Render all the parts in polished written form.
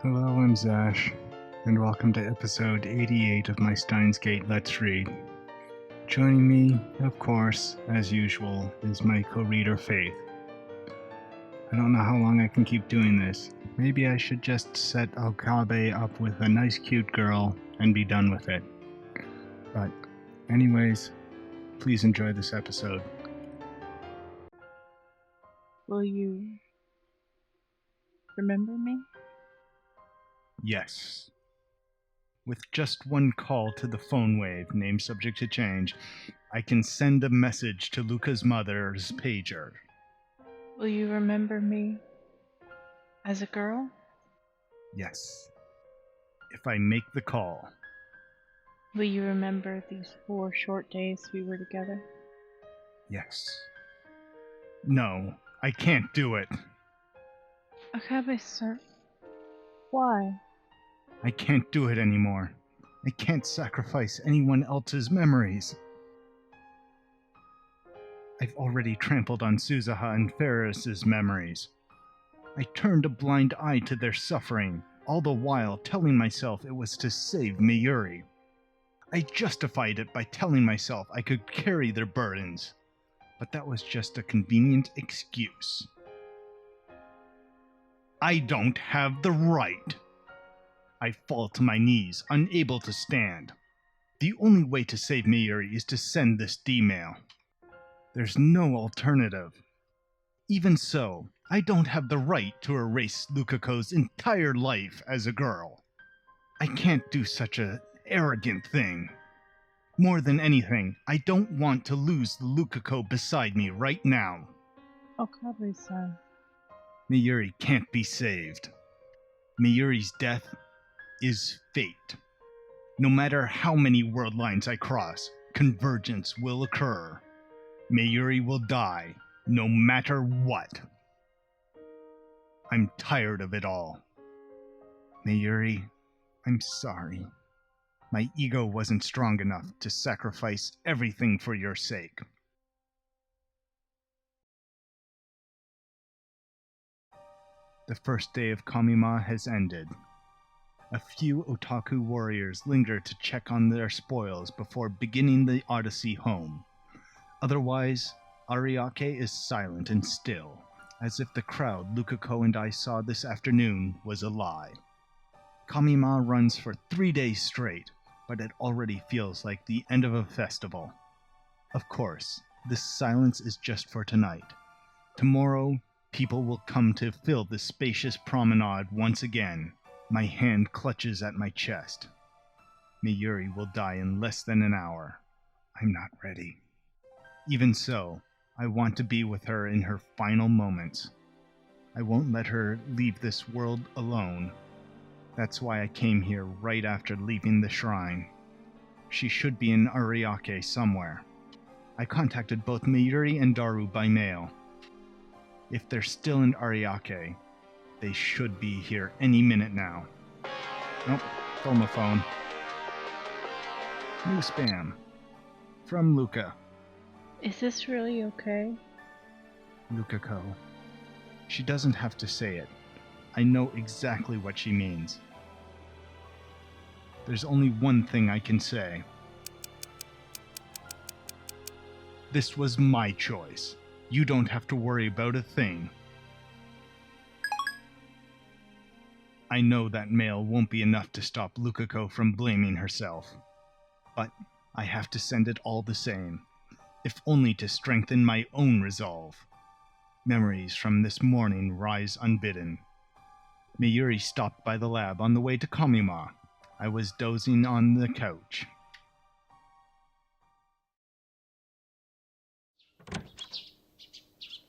Hello, I'm Zash, and welcome to episode 88 of my Steins Let's Read. Joining me, of course, as usual, is my co-reader Faith. I don't know how long I can keep doing this. Maybe I should just set Okabe up with a nice cute girl and be done with it. But anyways, please enjoy this episode. Will you remember me? Yes. With just one call to the phone wave, name subject to change, I can send a message to Luca's mother's pager. Will you remember me as a girl? Yes. If I make the call. Will you remember these 4 short days we were together? Yes. No, I can't do it. Okabe, sir. Why? I can't do it anymore. I can't sacrifice anyone else's memories. I've already trampled on Suzuha and Ferris's memories. I turned a blind eye to their suffering, all the while telling myself it was to save Mayuri. I justified it by telling myself I could carry their burdens, but that was just a convenient excuse. I don't have the right. I fall to my knees, unable to stand. The only way to save Mayuri is to send this D-mail. There's no alternative. Even so, I don't have the right to erase Lukako's entire life as a girl. I can't do such an arrogant thing. More than anything, I don't want to lose the Lukako beside me right now. Okabe-san. Mayuri can't be saved. Mayuri's death is fate. No matter how many world lines I cross, convergence will occur. Mayuri will die, no matter what. I'm tired of it all. Mayuri, I'm sorry. My ego wasn't strong enough to sacrifice everything for your sake. The first day of Kamima has ended. A few otaku warriors linger to check on their spoils before beginning the odyssey home. Otherwise, Ariake is silent and still, as if the crowd Lukako and I saw this afternoon was a lie. Kamima runs for 3 days straight, but it already feels like the end of a festival. Of course, this silence is just for tonight. Tomorrow, people will come to fill the spacious promenade once again. My hand clutches at my chest. Mayuri will die in less than an hour. I'm not ready. Even so, I want to be with her in her final moments. I won't let her leave this world alone. That's why I came here right after leaving the shrine. She should be in Ariake somewhere. I contacted both Mayuri and Daru by mail. If they're still in Ariake, they should be here any minute now. Nope, phone phone. New spam. From Luca. Is this really okay? Lukako. She doesn't have to say it. I know exactly what she means. There's only one thing I can say. This was my choice. You don't have to worry about a thing. I know that mail won't be enough to stop Lukako from blaming herself. But I have to send it all the same, if only to strengthen my own resolve. Memories from this morning rise unbidden. Mayuri stopped by the lab on the way to Kamima. I was dozing on the couch.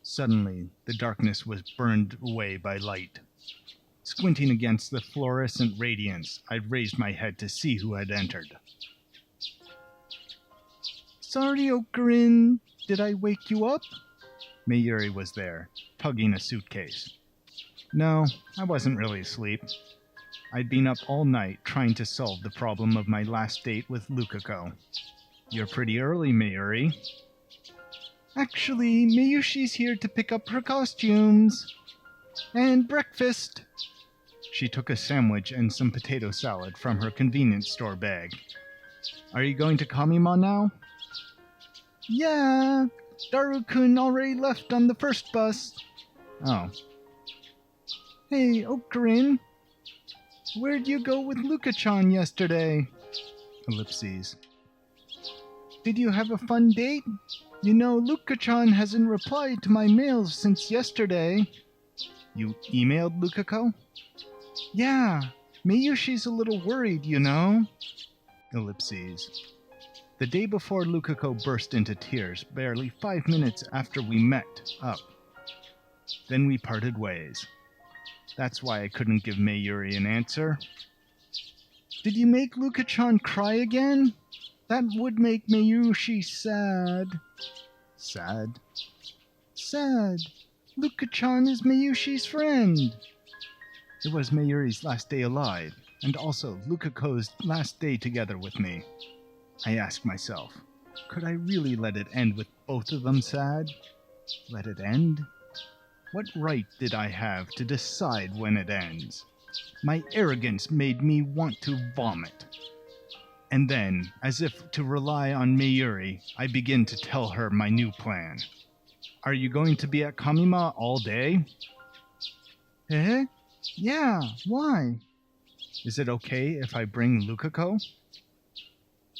Suddenly, the darkness was burned away by light. Squinting against the fluorescent radiance, I raised my head to see who had entered. Sorry, Okarin, did I wake you up? Mayuri was there, tugging a suitcase. No, I wasn't really asleep. I'd been up all night trying to solve the problem of my last date with Lukako. You're pretty early, Mayuri. Actually, Miyushi's here to pick up her costumes. And breakfast. She took a sandwich and some potato salad from her convenience store bag. Are you going to Kamima now? Yeah, Daru-kun already left on the first bus. Oh. Hey, Okarin, where'd you go with Luka-chan yesterday? Ellipses. Did you have a fun date? You know, Luka-chan hasn't replied to my mails since yesterday. You emailed Lukako? Yeah, Mayushi's a little worried, you know. Ellipses. The day before Lukako burst into tears, barely 5 minutes after we met up. Then we parted ways. That's why I couldn't give Mayuri an answer. Did you make Luka-chan cry again? That would make Mayushi sad. Sad? Sad. Luka-chan is Mayushi's friend. It was Mayuri's last day alive, and also Lukako's last day together with me. I asked myself, could I really let it end with both of them sad? Let it end? What right did I have to decide when it ends? My arrogance made me want to vomit. And then, as if to rely on Mayuri, I begin to tell her my new plan. Are you going to be at Kamima all day? Eh? Yeah, why? Is it okay if I bring Lukako?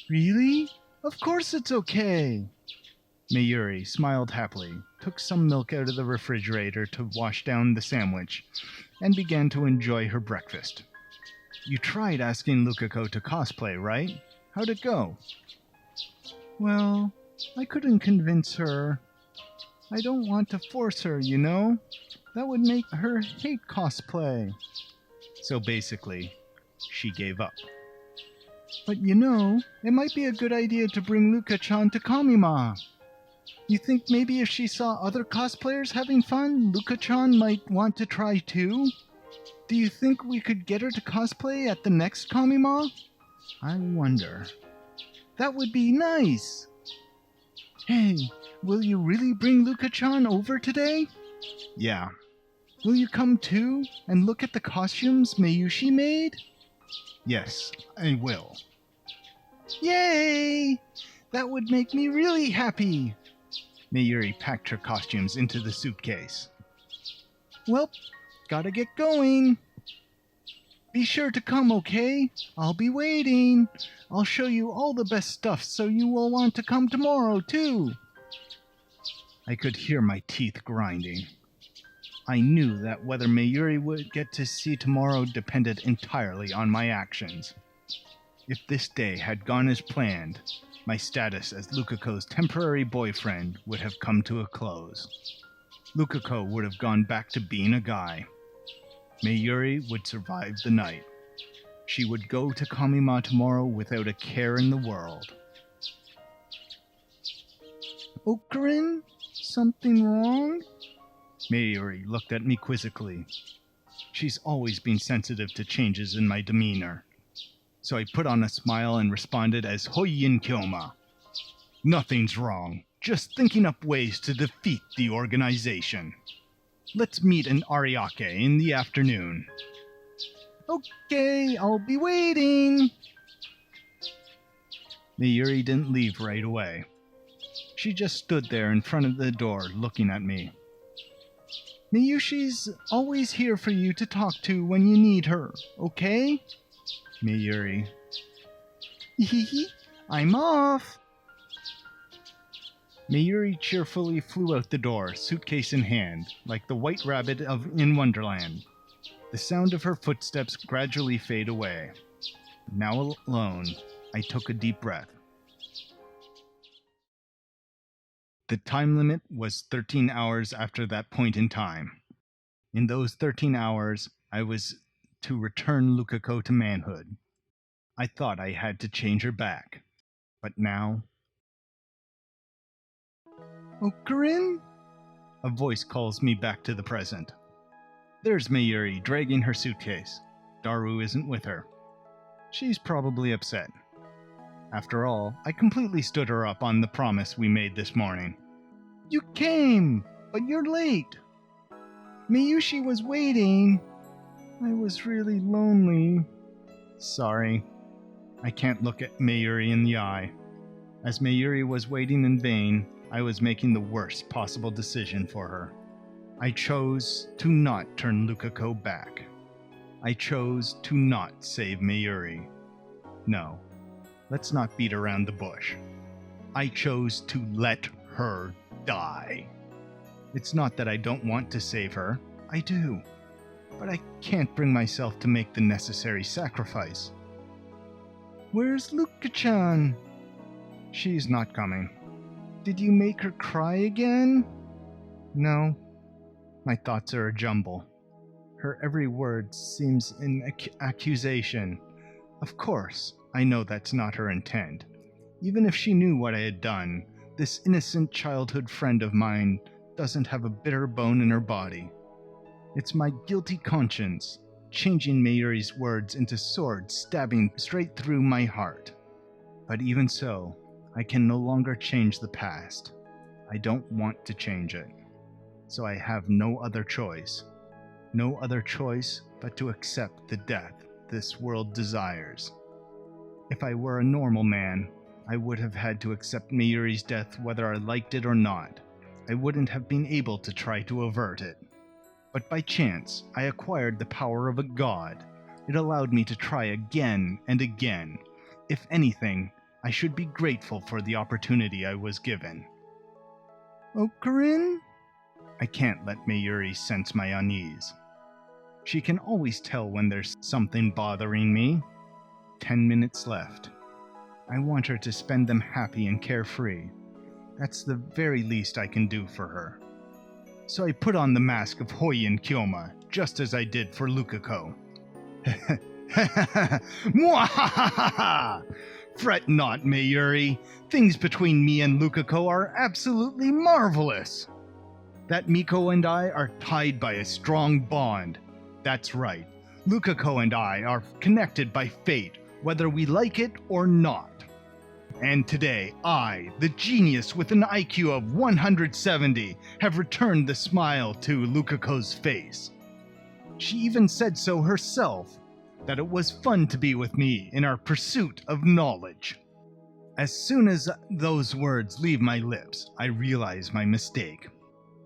Really? Of course it's okay. Mayuri smiled happily, took some milk out of the refrigerator to wash down the sandwich, and began to enjoy her breakfast. You tried asking Lukako to cosplay, right? How'd it go? Well, I couldn't convince her. I don't want to force her, you know? That would make her hate cosplay. So basically, she gave up. But you know, it might be a good idea to bring Luka-chan to Kamima. You think maybe if she saw other cosplayers having fun, Luka-chan might want to try too? Do you think we could get her to cosplay at the next Kamima? I wonder. That would be nice. Hey, will you really bring Luka-chan over today? Yeah. Will you come too and look at the costumes Mayushi made? Yes, I will. Yay! That would make me really happy. Mayuri packed her costumes into the suitcase. Well, gotta get going. Be sure to come, okay? I'll be waiting. I'll show you all the best stuff so you will want to come tomorrow, too. I could hear my teeth grinding. I knew that whether Mayuri would get to see tomorrow depended entirely on my actions. If this day had gone as planned, my status as Lukako's temporary boyfriend would have come to a close. Lukako would have gone back to being a guy. Mayuri would survive the night. She would go to Kamima tomorrow without a care in the world. Okarin? Something wrong? Mayuri looked at me quizzically. She's always been sensitive to changes in my demeanor. So I put on a smile and responded as Hoyin Kyoma. Nothing's wrong. Just thinking up ways to defeat the organization. Let's meet in Ariake in the afternoon. Okay, I'll be waiting. Mayuri didn't leave right away. She just stood there in front of the door looking at me. Mayushi's always here for you to talk to when you need her, okay? Mayuri. I'm off. Mayuri cheerfully flew out the door, suitcase in hand, like the white rabbit in Wonderland. The sound of her footsteps gradually fade away. Now alone, I took a deep breath. The time limit was 13 hours after that point in time. In those 13 hours, I was to return Lukako to manhood. I thought I had to change her back. But now... Okarin? A voice calls me back to the present. There's Mayuri dragging her suitcase. Daru isn't with her. She's probably upset. After all, I completely stood her up on the promise we made this morning. You came, but you're late. Mayushi was waiting. I was really lonely. Sorry. I can't look at Mayuri in the eye. As Mayuri was waiting in vain, I was making the worst possible decision for her. I chose to not turn Lukako back. I chose to not save Mayuri. No, let's not beat around the bush. I chose to let her die. It's not that I don't want to save her. I do. But I can't bring myself to make the necessary sacrifice. Where's Luka-chan? She's not coming. Did you make her cry again? No. My thoughts are a jumble. Her every word seems an accusation. Of course, I know that's not her intent. Even if she knew what I had done, this innocent childhood friend of mine doesn't have a bitter bone in her body. It's my guilty conscience, changing Mayuri's words into swords stabbing straight through my heart. But even so, I can no longer change the past. I don't want to change it. So I have no other choice. No other choice but to accept the death this world desires. If I were a normal man, I would have had to accept Mayuri's death whether I liked it or not. I wouldn't have been able to try to avert it. But by chance, I acquired the power of a god. It allowed me to try again and again. If anything, I should be grateful for the opportunity I was given. Okarin? I can't let Mayuri sense my unease. She can always tell when there's something bothering me. 10 minutes left. I want her to spend them happy and carefree. That's the very least I can do for her. So I put on the mask of Hoyin Kyoma, just as I did for Lukako. Mwahahaha! Fret not, Mayuri. Things between me and Lukako are absolutely marvelous. That Miko and I are tied by a strong bond. That's right. Lukako and I are connected by fate, whether we like it or not. And today, I, the genius with an IQ of 170, have returned the smile to Lukako's face. She even said so herself, that it was fun to be with me in our pursuit of knowledge. As soon as those words leave my lips, I realize my mistake.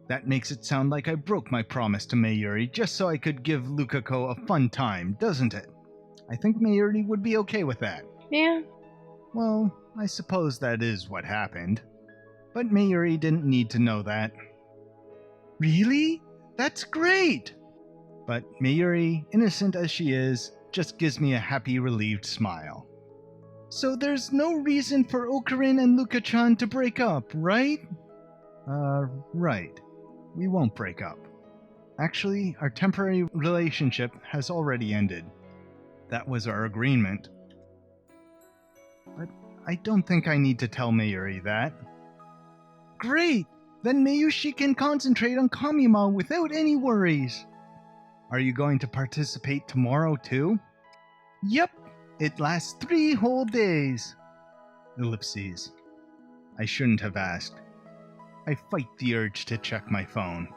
That makes it sound like I broke my promise to Mayuri just so I could give Lukako a fun time, doesn't it? I think Mayuri would be okay with that. Yeah. Well, I suppose that is what happened. But Mayuri didn't need to know that. Really? That's great! But Mayuri, innocent as she is, just gives me a happy, relieved smile. So there's no reason for Okarin and Luka-chan to break up, right? Right. We won't break up. Actually, our temporary relationship has already ended. That was our agreement. But I don't think I need to tell Mayuri that. Great! Then Mayushi can concentrate on Kamima without any worries. Are you going to participate tomorrow too? Yep, it lasts 3 whole days. Ellipses. I shouldn't have asked. I fight the urge to check my phone.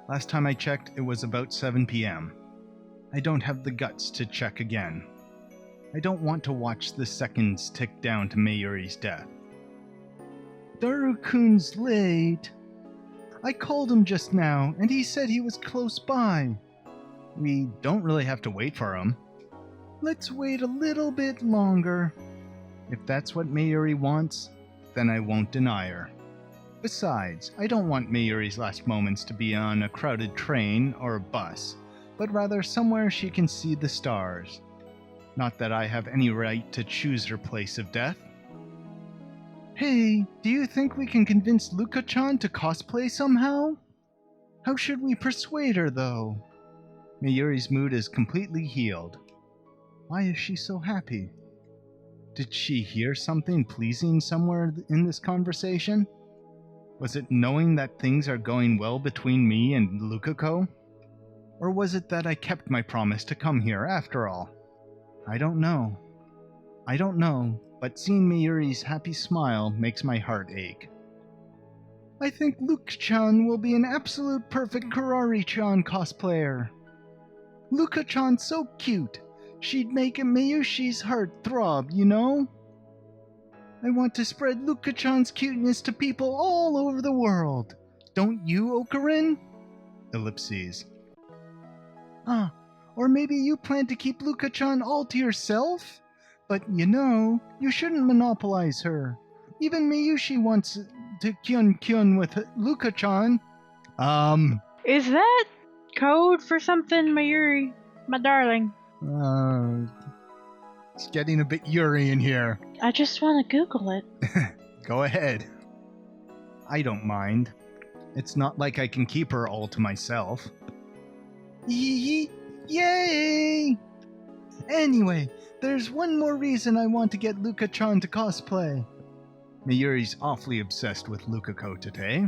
Last time I checked, it was about 7 p.m. I don't have the guts to check again. I don't want to watch the seconds tick down to Mayuri's death. Daru-kun's late. I called him just now, and he said he was close by. We don't really have to wait for him. Let's wait a little bit longer. If that's what Mayuri wants, then I won't deny her. Besides, I don't want Mayuri's last moments to be on a crowded train or a bus, but rather somewhere she can see the stars. Not that I have any right to choose her place of death. Hey, do you think we can convince Luka-chan to cosplay somehow? How should we persuade her, though? Mayuri's mood is completely healed. Why is she so happy? Did she hear something pleasing somewhere in this conversation? Was it knowing that things are going well between me and Lukako? Or was it that I kept my promise to come here after all? I don't know. But seeing Mayuri's happy smile makes my heart ache. I think Luke-chan will be an absolute perfect Karari-chan cosplayer. Luka-chan's so cute. She'd make Mayushi's heart throb, you know? I want to spread Luka-chan's cuteness to people all over the world. Don't you, Okarin? Ellipses. Ah, or maybe you plan to keep Luka-chan all to yourself? But you know, you shouldn't monopolize her. Even Miyushi wants to kyun with Luka-chan. Is that code for something, Mayuri? My darling. It's getting a bit Yuri in here. I just want to Google it. Go ahead. I don't mind. It's not like I can keep her all to myself. Yay! Anyway, there's one more reason I want to get Luka-chan to cosplay. Mayuri's awfully obsessed with Lukako today.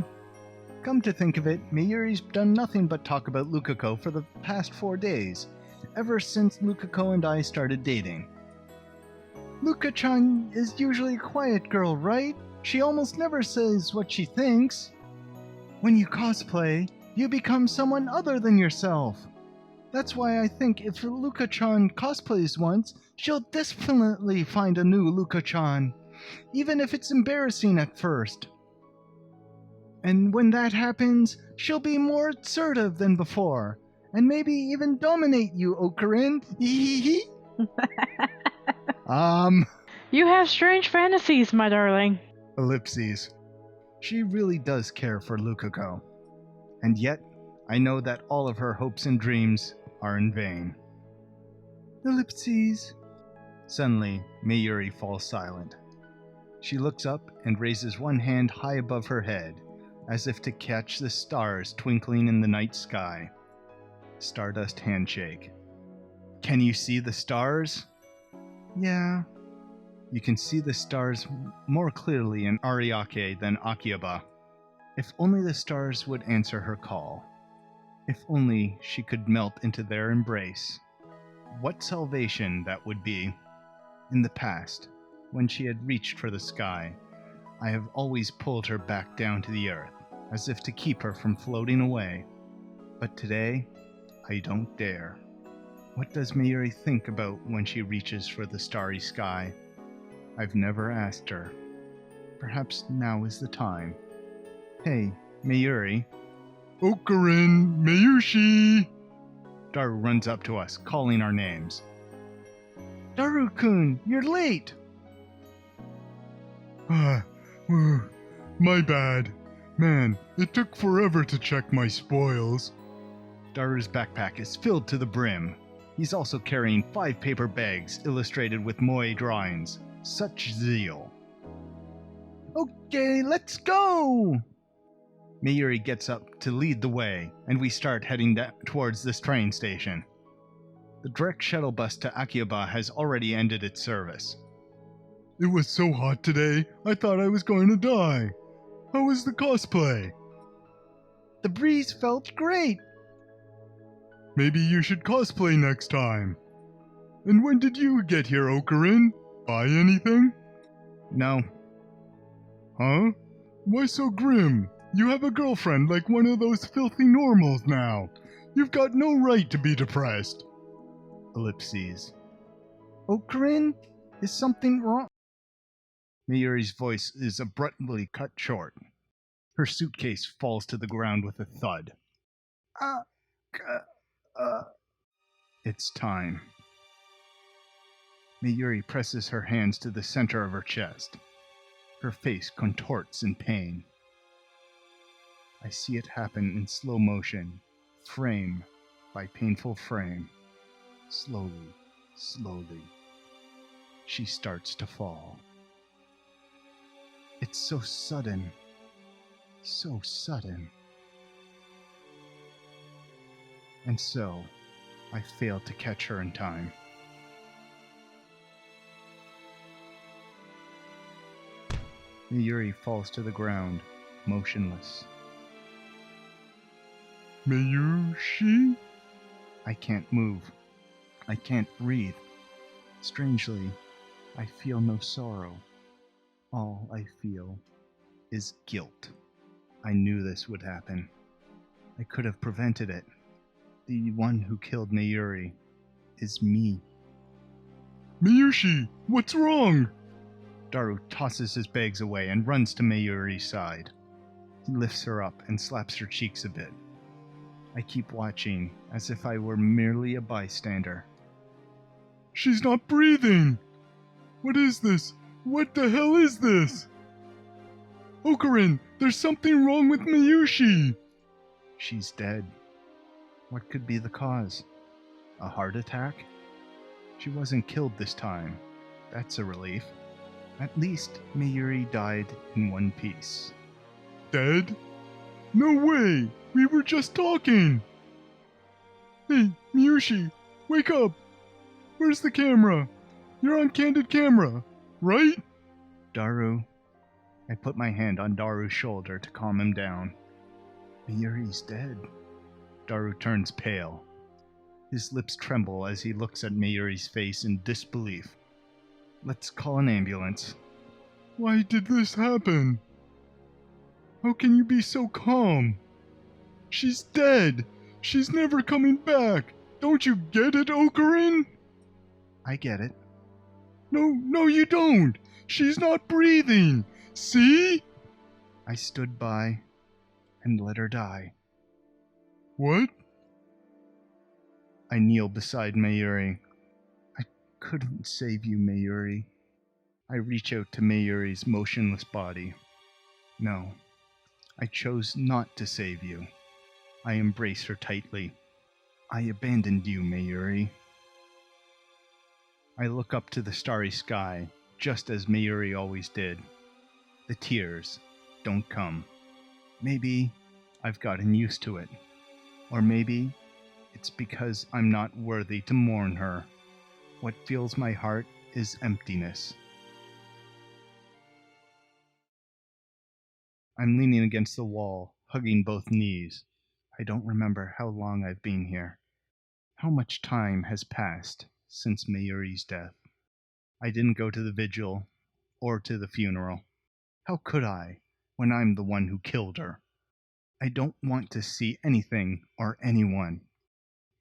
Come to think of it, Mayuri's done nothing but talk about Lukako for the past 4 days, ever since Lukako and I started dating. Luka-chan is usually a quiet girl, right? She almost never says what she thinks. When you cosplay, you become someone other than yourself. That's why I think if Luka-chan cosplays once, she'll definitely find a new Luka-chan, even if it's embarrassing at first. And when that happens, she'll be more assertive than before, and maybe even dominate you, Okarin. You have strange fantasies, my darling. Ellipses. She really does care for Lukako. And yet, I know that all of her hopes and dreams are in vain. Ellipses. Suddenly, Mayuri falls silent. She looks up and raises one hand high above her head, as if to catch the stars twinkling in the night sky. Stardust handshake. Can you see the stars? Yeah. You can see the stars more clearly in Ariake than Akiba. If only the stars would answer her call. If only she could melt into their embrace. What salvation that would be. In the past, when she had reached for the sky, I have always pulled her back down to the earth, as if to keep her from floating away. But today, I don't dare. What does Mayuri think about when she reaches for the starry sky? I've never asked her. Perhaps now is the time. Hey, Mayuri. Okarin, Mayushi! Daru runs up to us, calling our names. Daru-kun, you're late! My bad. Man, it took forever to check my spoils. Daru's backpack is filled to the brim. He's also carrying 5 paper bags illustrated with moe drawings. Such zeal. Okay, let's go! Mayuri gets up to lead the way, and we start heading towards this train station. The direct shuttle bus to Akiba has already ended its service. It was so hot today, I thought I was going to die. How was the cosplay? The breeze felt great. Maybe you should cosplay next time. And when did you get here, Okarin? Buy anything? No. Huh? Why so grim? You have a girlfriend like one of those filthy normals now. You've got no right to be depressed. Ellipses. Okarin, is something wrong? Mayuri's voice is abruptly cut short. Her suitcase falls to the ground with a thud. It's time. Mayuri presses her hands to the center of her chest. Her face contorts in pain. I see it happen in slow motion, frame by painful frame. Slowly, slowly, she starts to fall. It's so sudden. So sudden. And so, I fail to catch her in time. Mayuri falls to the ground, motionless. Mayushi? I can't move. I can't breathe. Strangely, I feel no sorrow. All I feel is guilt. I knew this would happen. I could have prevented it. The one who killed Mayuri is me. Miyushi, what's wrong? Daru tosses his bags away and runs to Mayuri's side. He lifts her up and slaps her cheeks a bit. I keep watching, as if I were merely a bystander. She's not breathing! What is this? What the hell is this? Ocarin, there's something wrong with Miyushi! She's dead. What could be the cause? A heart attack? She wasn't killed this time. That's a relief. At least Mayuri died in one piece. Dead? No way! We were just talking! Hey, Miyushi, wake up! Where's the camera? You're on candid camera, right? Daru. I put my hand on Daru's shoulder to calm him down. Mayuri's dead. Daru turns pale. His lips tremble as he looks at Mayuri's face in disbelief. Let's call an ambulance. Why did this happen? How can you be so calm? She's dead! She's never coming back! Don't you get it, Ocarin? I get it. No, you don't! She's not breathing! See? I stood by and let her die. What? I kneel beside Mayuri. I couldn't save you, Mayuri. I reach out to Mayuri's motionless body. No, I chose not to save you. I embrace her tightly. I abandoned you, Mayuri. I look up to the starry sky, just as Mayuri always did. The tears don't come. Maybe I've gotten used to it. Or maybe it's because I'm not worthy to mourn her. What fills my heart is emptiness. I'm leaning against the wall, hugging both knees. I don't remember how long I've been here. How much time has passed since Mayuri's death? I didn't go to the vigil or to the funeral. How could I, when I'm the one who killed her? I don't want to see anything or anyone.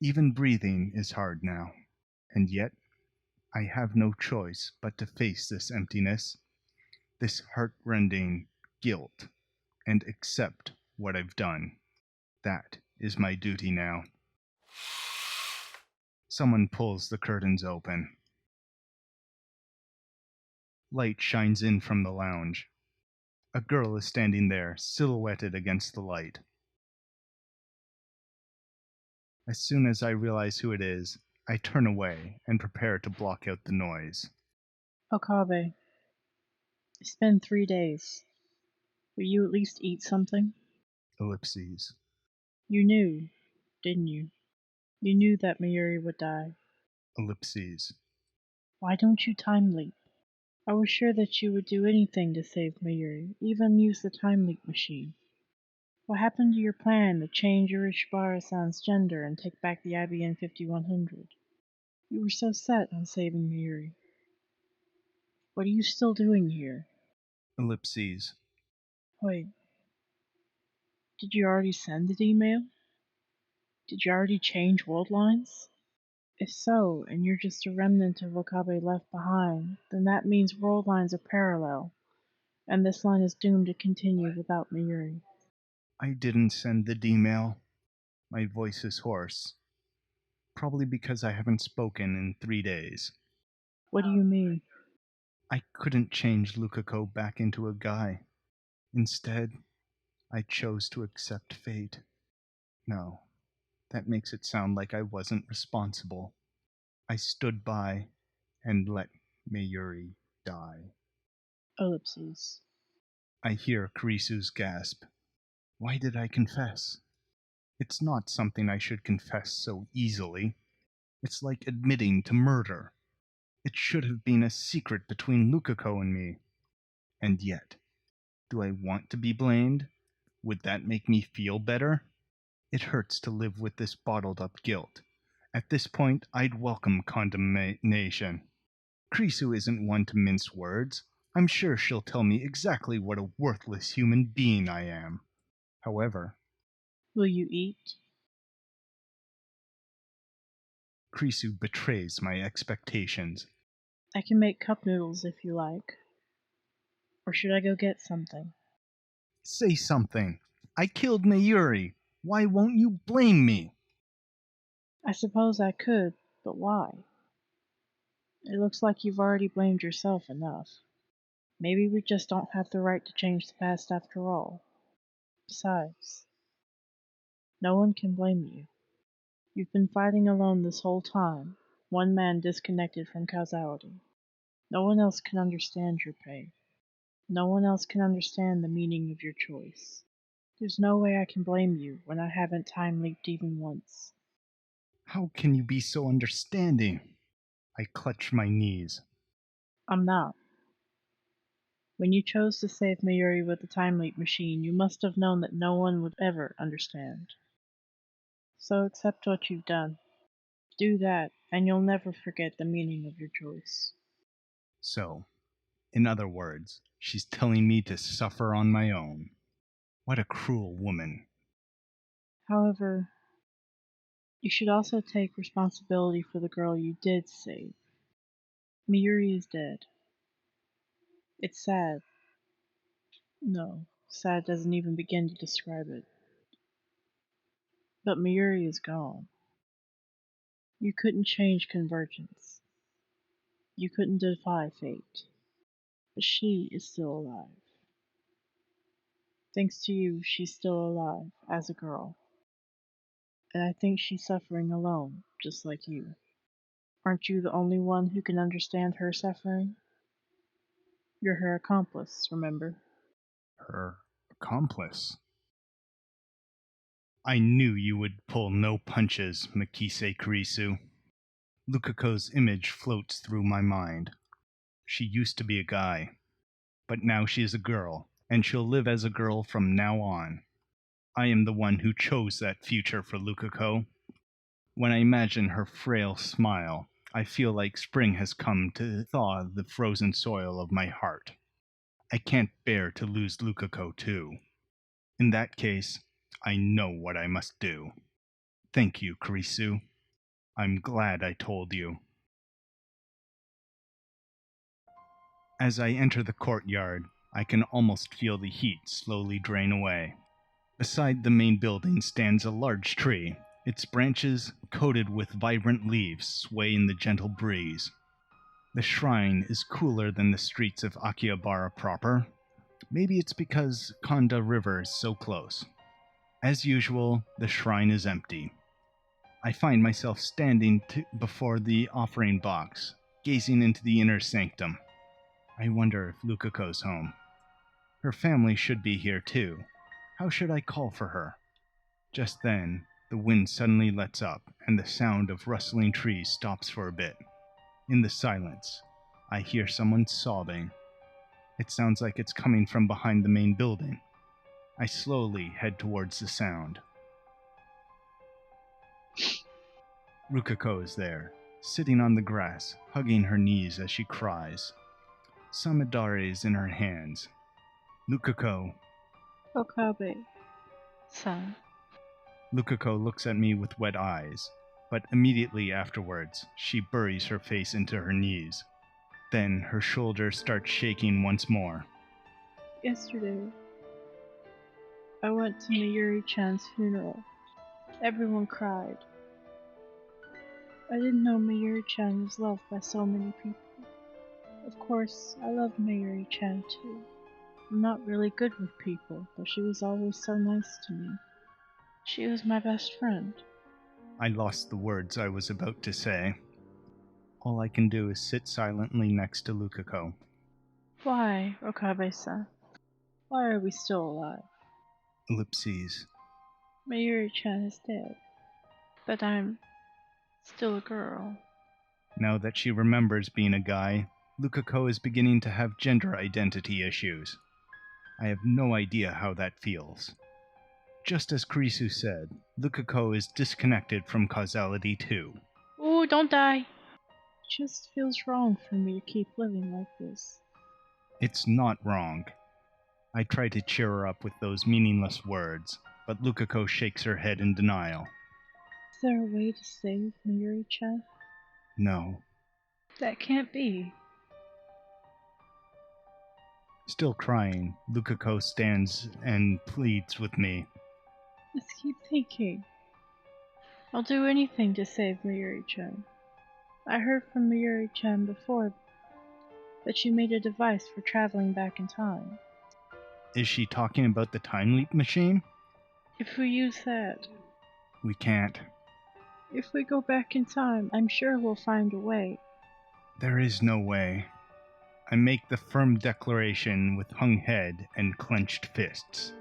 Even breathing is hard now, and yet I have no choice but to face this emptiness, this heart-rending guilt, and accept what I've done. That is my duty now. Someone pulls the curtains open. Light shines in from the lounge. A girl is standing there, silhouetted against the light. As soon as I realize who it is, I turn away and prepare to block out the noise. Okabe, it's been 3 days. Will you at least eat something? Ellipses. You knew, didn't you? You knew that Mayuri would die. Ellipses. Why don't you time leap? I was sure that you would do anything to save Mayuri, even use the time leap machine. What happened to your plan to change Urishibara-san's gender and take back the IBN 5100? You were so set on saving Mayuri. What are you still doing here? Ellipses. Wait, did you already send the email? Did you already change world lines? If so, and you're just a remnant of Okabe left behind, then that means world lines are parallel, and this line is doomed to continue without Mayuri. I didn't send the D-mail. My voice is hoarse. Probably because I haven't spoken in 3 days. What do you mean? I couldn't change Lukako back into a guy. Instead, I chose to accept fate. No, that makes it sound like I wasn't responsible. I stood by and let Mayuri die. Ellipses. I hear Kurisu's gasp. Why did I confess? It's not something I should confess so easily. It's like admitting to murder. It should have been a secret between Lukako and me. And yet, do I want to be blamed? Would that make me feel better? It hurts to live with this bottled up guilt. At this point, I'd welcome condemnation. Krisu isn't one to mince words. I'm sure she'll tell me exactly what a worthless human being I am. However, Will you eat? Krisu betrays my expectations. I can make cup noodles if you like. Or should I go get something? Say something. I killed Mayuri. Why won't you blame me? I suppose I could, but why? It looks like you've already blamed yourself enough. Maybe we just don't have the right to change the past after all. Besides, no one can blame you. You've been fighting alone this whole time, one man disconnected from causality. No one else can understand your pain. No one else can understand the meaning of your choice. There's no way I can blame you when I haven't time leaped even once. How can you be so understanding? I clutch my knees. I'm not. When you chose to save Mayuri with the time leap machine, you must have known that no one would ever understand. So accept what you've done. Do that, and you'll never forget the meaning of your choice. So, in other words, she's telling me to suffer on my own. What a cruel woman. However, you should also take responsibility for the girl you did save. Mayuri is dead. It's sad. No, sad doesn't even begin to describe it. But Mayuri is gone. You couldn't change convergence. You couldn't defy fate. But she is still alive. Thanks to you, she's still alive, as a girl. And I think she's suffering alone, just like you. Aren't you the only one who can understand her suffering? You're her accomplice, remember? Her accomplice. I knew you would pull no punches, Makise Kurisu. Lukako's image floats through my mind. She used to be a guy, but now she is a girl, and she'll live as a girl from now on. I am the one who chose that future for Lukako. When I imagine her frail smile, I feel like spring has come to thaw the frozen soil of my heart. I can't bear to lose Lukako too. In that case, I know what I must do. Thank you, Kurisu. I'm glad I told you. As I enter the courtyard, I can almost feel the heat slowly drain away. Beside the main building stands a large tree. Its branches, coated with vibrant leaves, sway in the gentle breeze. The shrine is cooler than the streets of Akihabara proper. Maybe it's because Konda River is so close. As usual, the shrine is empty. I find myself standing before the offering box, gazing into the inner sanctum. I wonder if Lukako's home. Her family should be here too. How should I call for her? Just then, the wind suddenly lets up, and the sound of rustling trees stops for a bit. In the silence, I hear someone sobbing. It sounds like it's coming from behind the main building. I slowly head towards the sound. Rukako is there, sitting on the grass, hugging her knees as she cries. Samidare is in her hands. Lukako. Okabe-san. Lukako looks at me with wet eyes, but immediately afterwards, she buries her face into her knees. Then her shoulders start shaking once more. Yesterday, I went to Mayuri-chan's funeral. Everyone cried. I didn't know Mayuri-chan was loved by so many people. Of course, I love Mayuri-chan too. I'm not really good with people, but she was always so nice to me. She was my best friend. I lost the words I was about to say. All I can do is sit silently next to Lukako. Why, Okabe-san? Why are we still alive? Ellipses. Mayuri-chan is dead. But I'm still a girl. Now that she remembers being a guy, Lukako is beginning to have gender identity issues. I have no idea how that feels. Just as Kurisu said, Lukako is disconnected from causality too. Ooh, don't die! It just feels wrong for me to keep living like this. It's not wrong. I try to cheer her up with those meaningless words, but Lukako shakes her head in denial. there a way to save Mayuri-chan? No. That can't be. Still crying, Lukako stands and pleads with me. Let's keep thinking. I'll do anything to save Mayuri-chan. I heard from Mayuri-chan before that she made a device for traveling back in time. Is she talking about the time leap machine? If we use that, We can't. if we go back in time, I'm sure we'll find a way. There is no way. I make the firm declaration with hung head and clenched fists.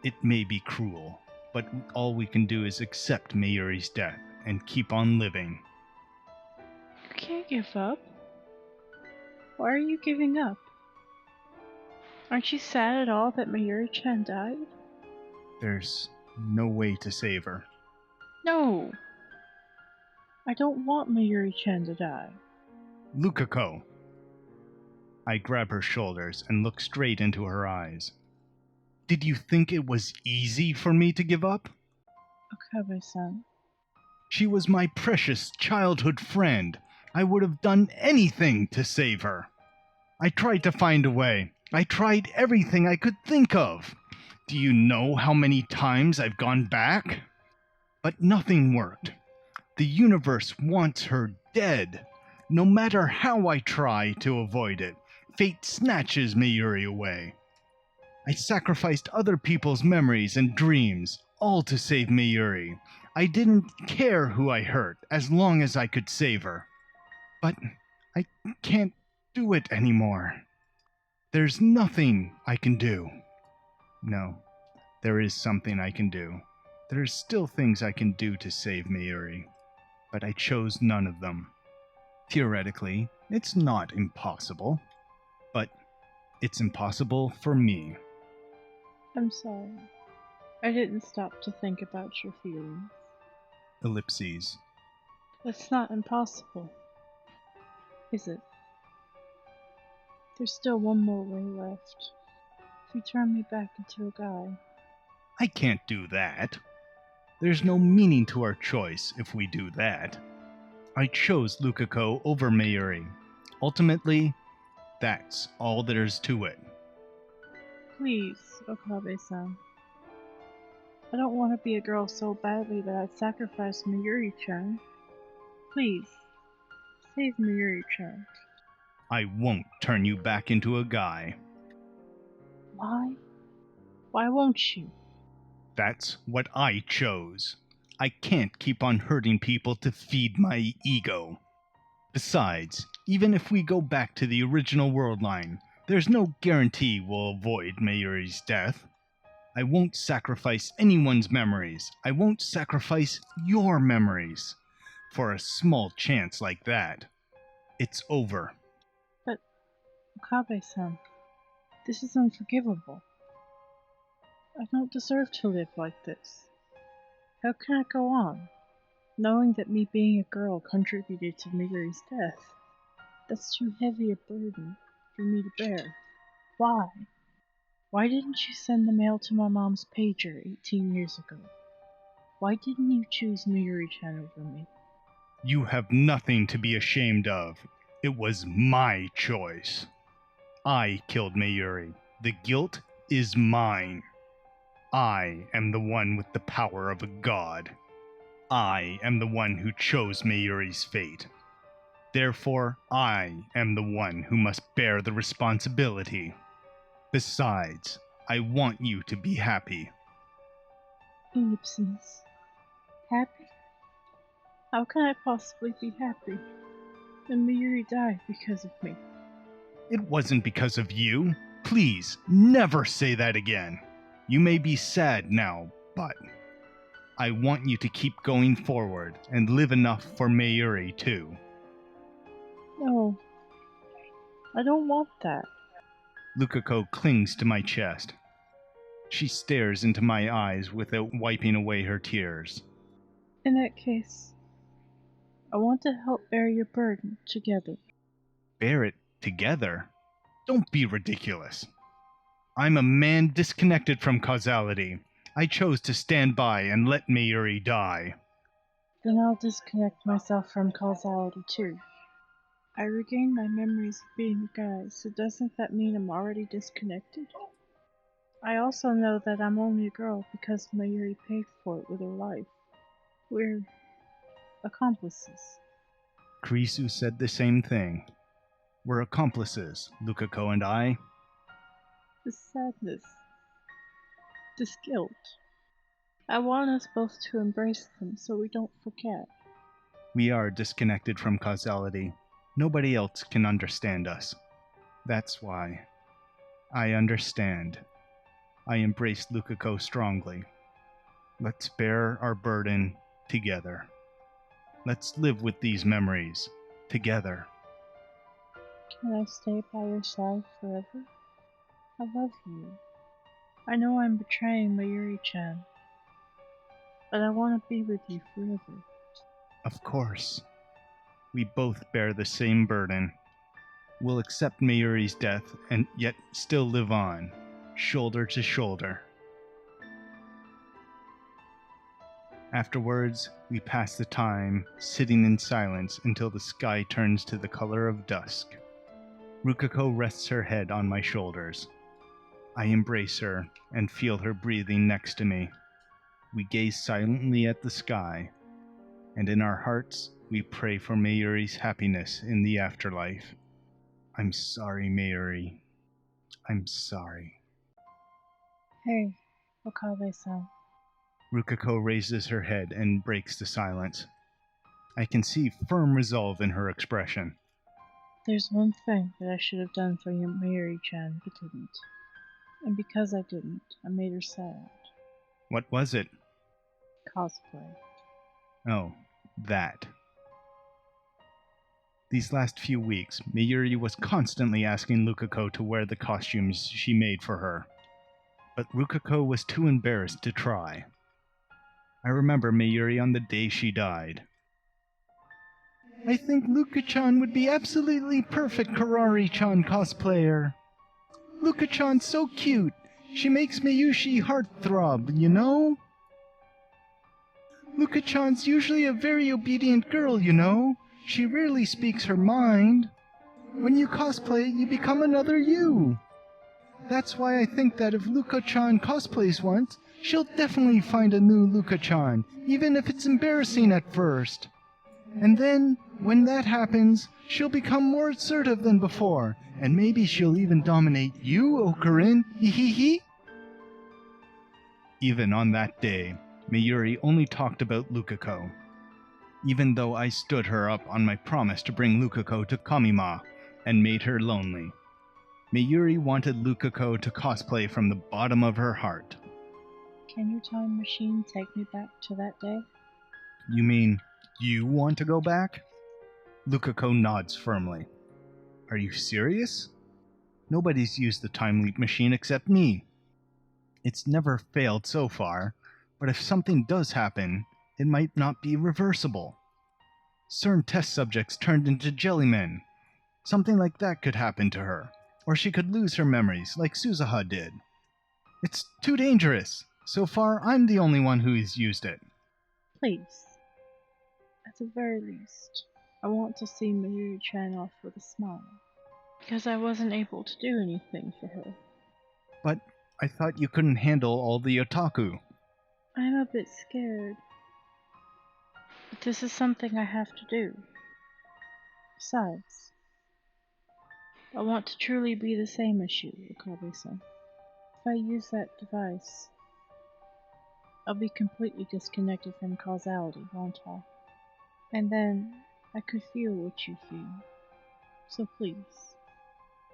It may be cruel, but all we can do is accept Mayuri's death and keep on living. You can't give up. Why are you giving up? Aren't you sad at all that Mayuri-chan died? There's no way to save her. No! I don't want Mayuri-chan to die. Lukako! I grab her shoulders and look straight into her eyes. Did you think it was easy for me to give up? Okabe-san. She was my precious childhood friend. I would have done anything to save her. I tried to find a way. I tried everything I could think of. Do you know how many times I've gone back? But nothing worked. The universe wants her dead. No matter how I try to avoid it, fate snatches Mayuri away. I sacrificed other people's memories and dreams, all to save Mayuri. I didn't care who I hurt, as long as I could save her. But I can't do it anymore. There's nothing I can do. No, there is something I can do. There's still things I can do to save Mayuri, but I chose none of them. Theoretically, it's not impossible, but it's impossible for me. I'm sorry. I didn't stop to think about your feelings. Ellipses. That's not impossible, is it? There's still one more way left. If you turn me back into a guy. I can't do that. There's no meaning to our choice if we do that. I chose Lukako over Mayuri. Ultimately, that's all there's to it. Please, Okabe-san. I don't want to be a girl so badly that I'd sacrifice Mayuri-chan. Please, save Mayuri-chan. I won't turn you back into a guy. Why? Why won't you? That's what I chose. I can't keep on hurting people to feed my ego. Besides, even if we go back to the original world line, there's no guarantee we'll avoid Mayuri's death. I won't sacrifice anyone's memories. I won't sacrifice your memories for a small chance like that. It's over. But, Okabe-san, this is unforgivable. I don't deserve to live like this. How can I go on, knowing that me being a girl contributed to Mayuri's death? That's too heavy a burden for me to bear. Why? Why didn't you send the mail to my mom's pager 18 years ago? Why didn't you choose Mayuri-chan over me? You have nothing to be ashamed of. It was my choice. I killed Mayuri. The guilt is mine. I am the one with the power of a god. I am the one who chose Mayuri's fate. Therefore, I am the one who must bear the responsibility. Besides, I want you to be happy. Ellipses. Happy? How can I possibly be happy when Mayuri died because of me? It wasn't because of you. Please, never say that again. You may be sad now, but I want you to keep going forward and live enough for Mayuri too. No. I don't want that. Lukako clings to my chest. She stares into my eyes without wiping away her tears. In that case, I want to help bear your burden together. Bear it together? Don't be ridiculous. I'm a man disconnected from causality. I chose to stand by and let Mayuri die. Then I'll disconnect myself from causality too. I regained my memories of being a guy, so doesn't that mean I'm already disconnected? I also know that I'm only a girl because Mayuri paid for it with her life. We're accomplices. Krisu said the same thing. We're accomplices, Lukako and I. This sadness, this guilt. I want us both to embrace them so we don't forget. We are disconnected from causality. Nobody else can understand us. That's why. I understand. I embrace Lukako strongly. Let's bear our burden together. Let's live with these memories together. Can I stay by your side forever? I love you. I know I'm betraying Mayuri-chan, but I want to be with you forever. Of course. We both bear the same burden. We'll accept Mayuri's death and yet still live on, shoulder to shoulder. Afterwards, we pass the time sitting in silence until the sky turns to the color of dusk. Rukako rests her head on my shoulders. I embrace her and feel her breathing next to me. We gaze silently at the sky, and in our hearts, we pray for Mayuri's happiness in the afterlife. I'm sorry, Mayuri. I'm sorry. Hey, Okabe-san. Rukako raises her head and breaks the silence. I can see firm resolve in her expression. There's one thing that I should have done for Mayuri-chan, but didn't. And because I didn't, I made her sad. What was it? Cosplay. Oh, that. These last few weeks, Mayuri was constantly asking Lukako to wear the costumes she made for her. But Rukako was too embarrassed to try. I remember Mayuri on the day she died. I think Luka-chan would be absolutely perfect Karari-chan cosplayer. Luka-chan's so cute. She makes Mayushi heartthrob, you know? Luka-chan's usually a very obedient girl, you know. She rarely speaks her mind. When you cosplay, you become another you. That's why I think that if Luka-chan cosplays once, she'll definitely find a new Luka-chan, even if it's embarrassing at first. And then, when that happens, she'll become more assertive than before, and maybe she'll even dominate you, Okarin, hee. Even on that day, Mayuri only talked about Lukako. Even though I stood her up on my promise to bring Lukako to Kamima, and made her lonely. Mayuri wanted Lukako to cosplay from the bottom of her heart. Can your time machine take me back to that day? You mean, you want to go back? Lukako nods firmly. Are you serious? Nobody's used the time leap machine except me. It's never failed so far, but if something does happen, it might not be reversible. CERN test subjects turned into jellymen. Something like that could happen to her, or she could lose her memories like Suzuha did. It's too dangerous. So far, I'm the only one who has used it. Please. At the very least, I want to see Mayuri-chan off with a smile. Because I wasn't able to do anything for her. But I thought you couldn't handle all the otaku. I'm a bit scared. But this is something I have to do. Besides, I want to truly be the same as you, Okabe-san. If I use that device, I'll be completely disconnected from causality, won't I? And then I could feel what you feel. So please.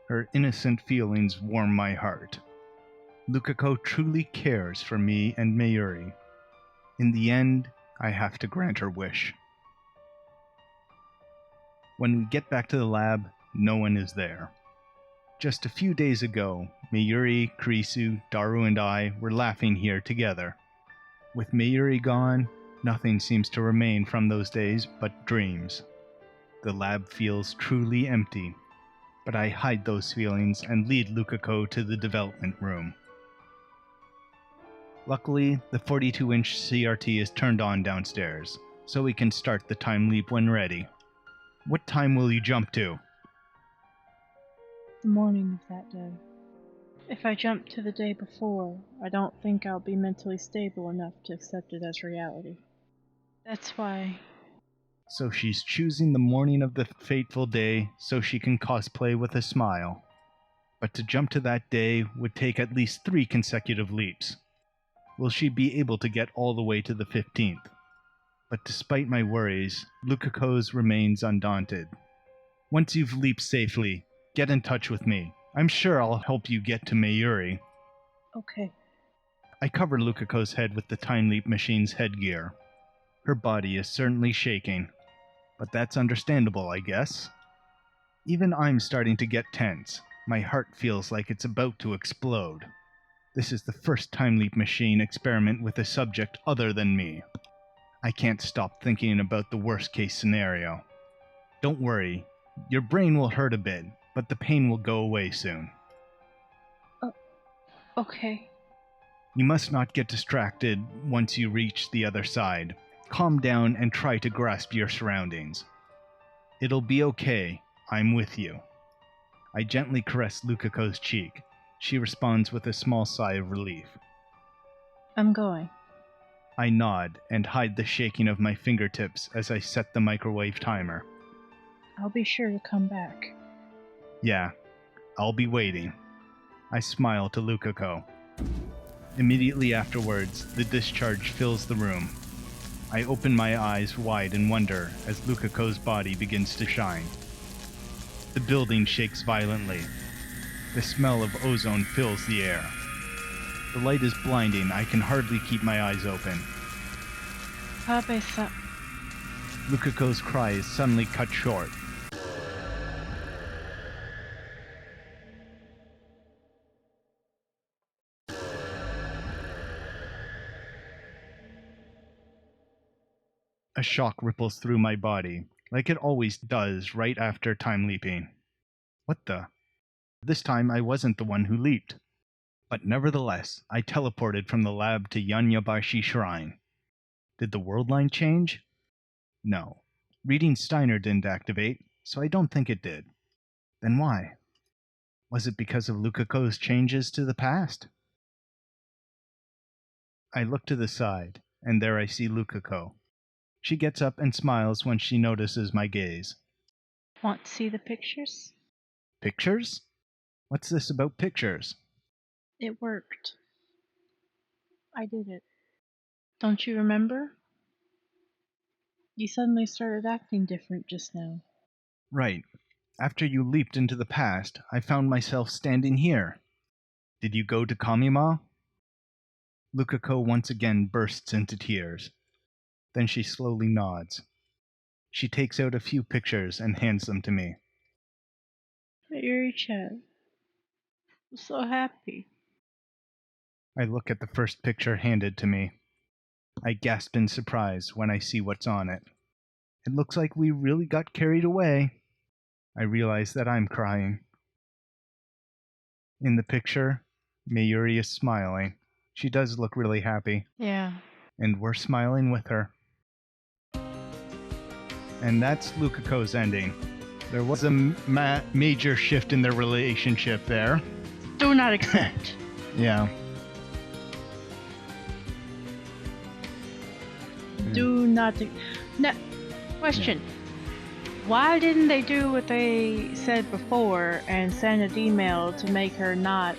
Her innocent feelings warm my heart. Lukako truly cares for me and Mayuri. In the end, I have to grant her wish. When we get back to the lab, no one is there. Just a few days ago, Mayuri, Krisu, Daru, and I were laughing here together. With Mayuri gone, nothing seems to remain from those days but dreams. The lab feels truly empty, but I hide those feelings and lead Lukako to the development room. Luckily, the 42-inch CRT is turned on downstairs, so we can start the time leap when ready. What time will you jump to? The morning of that day. If I jump to the day before, I don't think I'll be mentally stable enough to accept it as reality. That's why. So she's choosing the morning of the fateful day so she can cosplay with a smile. But to jump to that day would take at least 3 consecutive leaps. Will she be able to get all the way to the 15th? But despite my worries, Lukakos remains undaunted. Once you've leaped safely, get in touch with me. I'm sure I'll help you get to Mayuri. Okay. I cover Lukakos' head with the time leap machine's headgear. Her body is certainly shaking, but that's understandable, I guess. Even I'm starting to get tense. My heart feels like it's about to explode. This is the first time leap machine experiment with a subject other than me. I can't stop thinking about the worst case scenario. Don't worry, your brain will hurt a bit, but the pain will go away soon. Okay. You must not get distracted once you reach the other side. Calm down and try to grasp your surroundings. It'll be okay. I'm with you. I gently caress Lukako's cheek. She responds with a small sigh of relief. I'm going. I nod and hide the shaking of my fingertips as I set the microwave timer. I'll be sure to come back. Yeah, I'll be waiting. I smile to Lukako. Immediately afterwards, the discharge fills the room. I open my eyes wide in wonder as Lukako's body begins to shine. The building shakes violently. The smell of ozone fills the air. The light is blinding. I can hardly keep my eyes open. Abe-san. Lukako's cry is suddenly cut short. A shock ripples through my body, like it always does right after time leaping. What the? This time I wasn't the one who leaped. But nevertheless, I teleported from the lab to Yanyabashi Shrine. Did the world line change? No. Reading Steiner didn't activate, so I don't think it did. Then why? Was it because of Lukako's changes to the past? I look to the side, and there I see Lukako. She gets up and smiles when she notices my gaze. Want to see the pictures? Pictures? What's this about pictures? It worked. I did it. Don't you remember? You suddenly started acting different just now. Right. After you leaped into the past, I found myself standing here. Did you go to Kamima? Lukako once again bursts into tears. Then she slowly nods. She takes out a few pictures and hands them to me. Mayuri-chan, I'm so happy. I look at the first picture handed to me. I gasp in surprise when I see what's on it. It looks like we really got carried away. I realize that I'm crying. In the picture, Mayuri is smiling. She does look really happy. Yeah. And we're smiling with her. And that's Lukako's ending. There was a major shift in their relationship there. Do not accept. Yeah. Do not. No. Question. Why didn't they do what they said before and send an email to make her not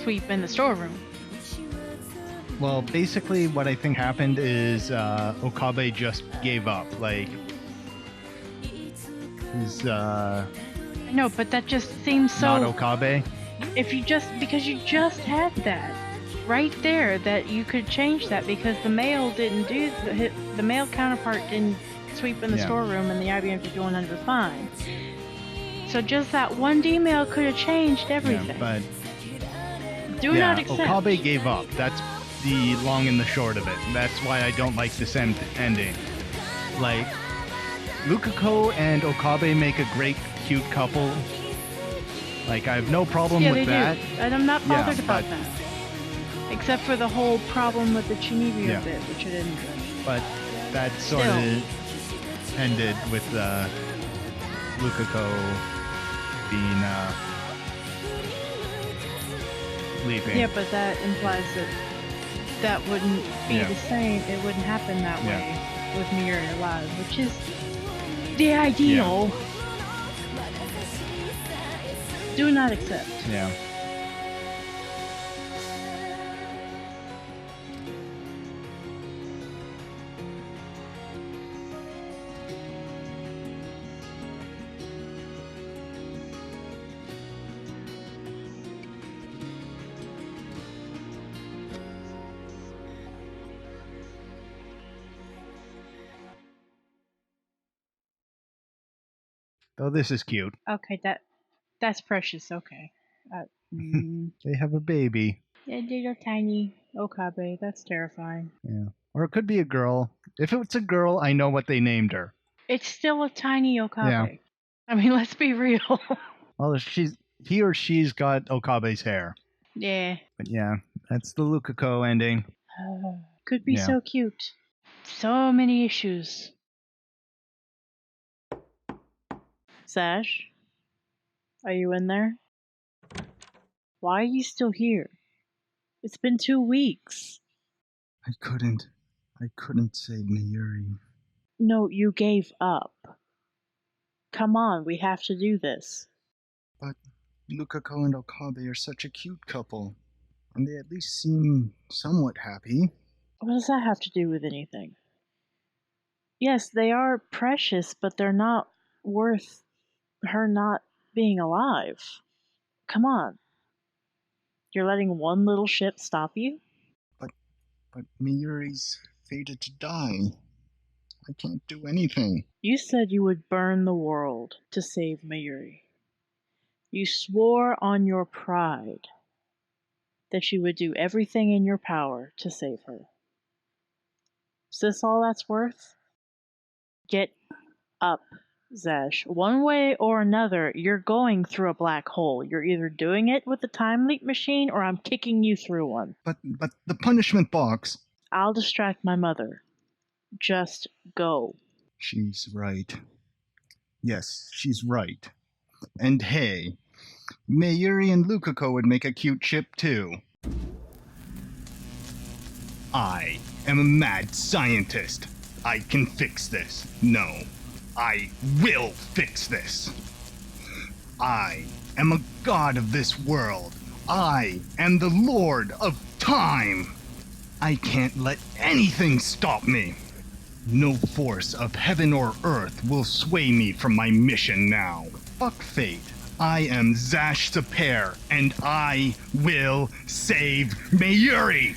sweep in the storeroom? Well, basically what I think happened is Okabe just gave up. Like, he's No, but that just seems so... not Okabe. If you just... Because you just had that. Right there, that you could change that because the mail didn't do... The mail counterpart didn't sweep in the storeroom and the IBM 5100 was fine. So just that one email could have changed everything. Yeah, but... Do not accept. Okabe gave up. That's the long and the short of it. That's why I don't like this ending. Like, Lukako and Okabe make a great, cute couple. Like, I have no problem with that. Do. And I'm not bothered about but, that. Except for the whole problem with the Chinibyo bit, which I didn't address. But that sort of ended with Lukako being leaving. Yeah, but that implies that wouldn't be the same. It wouldn't happen that way with Mayuri alive, which is the ideal. Do not accept. Yeah. Oh, this is cute. Okay, that's precious. Okay. They have a baby. A little tiny Okabe. That's terrifying. Yeah. Or it could be a girl. If it's a girl, I know what they named her. It's still a tiny Okabe. Yeah. I mean, let's be real. Well, he or she's got Okabe's hair. Yeah. But yeah, that's the Lukako ending. Could be so cute. So many issues. Sash? Are you in there? Why are you still here? It's been 2 weeks. I couldn't save Mayuri. No, you gave up. Come on, we have to do this. But Lukako and Okabe are such a cute couple, and they at least seem somewhat happy. What does that have to do with anything? Yes, they are precious, but they're not worth her not being alive. Come on. You're letting one little ship stop you? But Mayuri's fated to die. I can't do anything. You said you would burn the world to save Mayuri. You swore on your pride that you would do everything in your power to save her. Is this all that's worth? Get up, Zash. One way or another, you're going through a black hole. You're either doing it with the time leap machine or I'm kicking you through one. But the punishment box. I'll distract my mother. Just go. She's right. Yes, she's right. And hey, Mayuri and Lukako would make a cute ship too. I am a mad scientist. I can fix this. No, I will fix this. I am a god of this world. I am the Lord of Time. I can't let anything stop me. No force of heaven or earth will sway me from my mission now. Fuck fate. I am Zash Sapere, and I will save Mayuri!